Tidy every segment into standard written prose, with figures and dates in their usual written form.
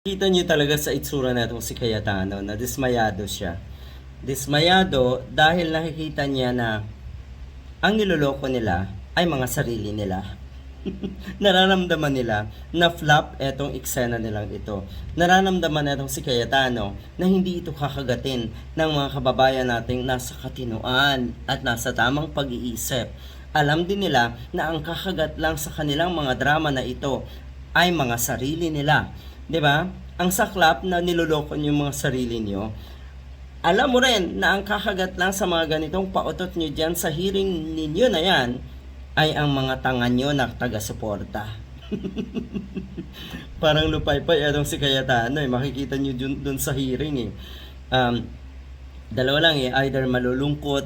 Kita niyo talaga sa itsura na itong si Cayetano na dismayado siya. Dismayado dahil nakikita niya na ang niloloko nila ay mga sarili nila. Nararamdaman nila na flop etong eksena nilang ito. Nararamdaman na itong si Cayetano na hindi ito kakagatin ng mga kababayan nating nasa katinoan at nasa tamang pag-iisip. Alam din nila na ang kakagat lang sa kanilang mga drama na ito ay mga sarili nila. 'Di ba? Ang saklap na niloloko niyo yung mga sarili niyo. Alam mo rin na ang kakagat lang sa mga ganitong pautot niyo dyan sa hearing ninyo na yan ay ang mga tanga nyo na taga-suporta. Parang lupay-pay atong si Cayetano makikita nyo dun sa hearing dalawa lang either malulungkot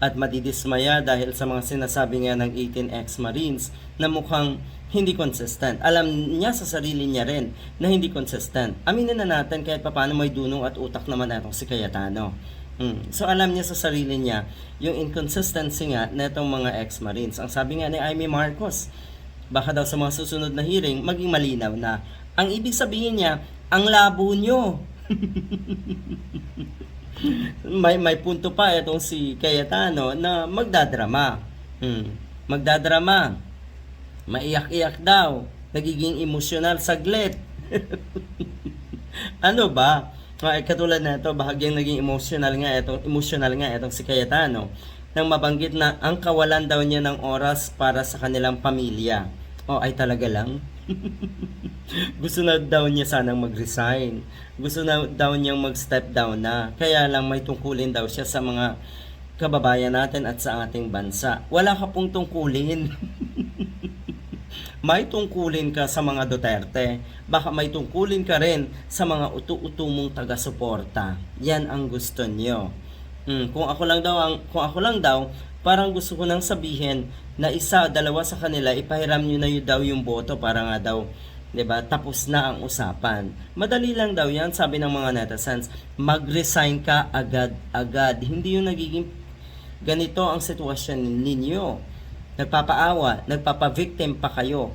at madidismaya dahil sa mga sinasabi nga ng 18 ex-Marines na mukhang hindi consistent. Alam niya sa sarili niya rin na hindi consistent. Aminin na natin kahit paano may dunong at utak naman itong si Cayetano. So alam niya sa sarili niya yung inconsistency nga na itong mga ex-Marines. Ang sabi nga ni Amy Marcos, baka daw sa mga susunod na hearing maging malinaw na. Ang ibig sabihin niya, ang labo nyo. may punto pa itong si Cayetano na magdadrama. Magdadrama. Maiyak-iyak daw. Nagiging emosyonal saglit. Ano ba? Katulad na ito, bahagyang naging emosyonal nga itong si Cayetano nang mabanggit na ang kawalan daw niya ng oras para sa kanilang pamilya. Ay talaga lang? Gusto na daw niya sanang mag-resign. Gusto na daw niyang mag-step down na. Kaya lang may tungkulin daw siya sa mga kababayan natin at sa ating bansa. Wala ka pong tungkulin. May tungkulin ka sa mga Duterte. Baka may tungkulin ka rin sa mga utu-utu mong taga-suporta. Yan ang gusto niyo. Kung ako lang daw, parang gusto ko nang sabihin na isa, dalawa sa kanila, ipahiram nyo na yun daw yung boto para nga daw, 'di ba? Tapos na ang usapan. Madali lang daw 'yan, sabi ng mga netizens. Mag-resign ka agad-agad. Hindi yung nagiging ganito ang sitwasyon ninyo. Nagpapaawa, nagpapa-victim pa kayo.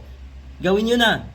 Gawin nyo na.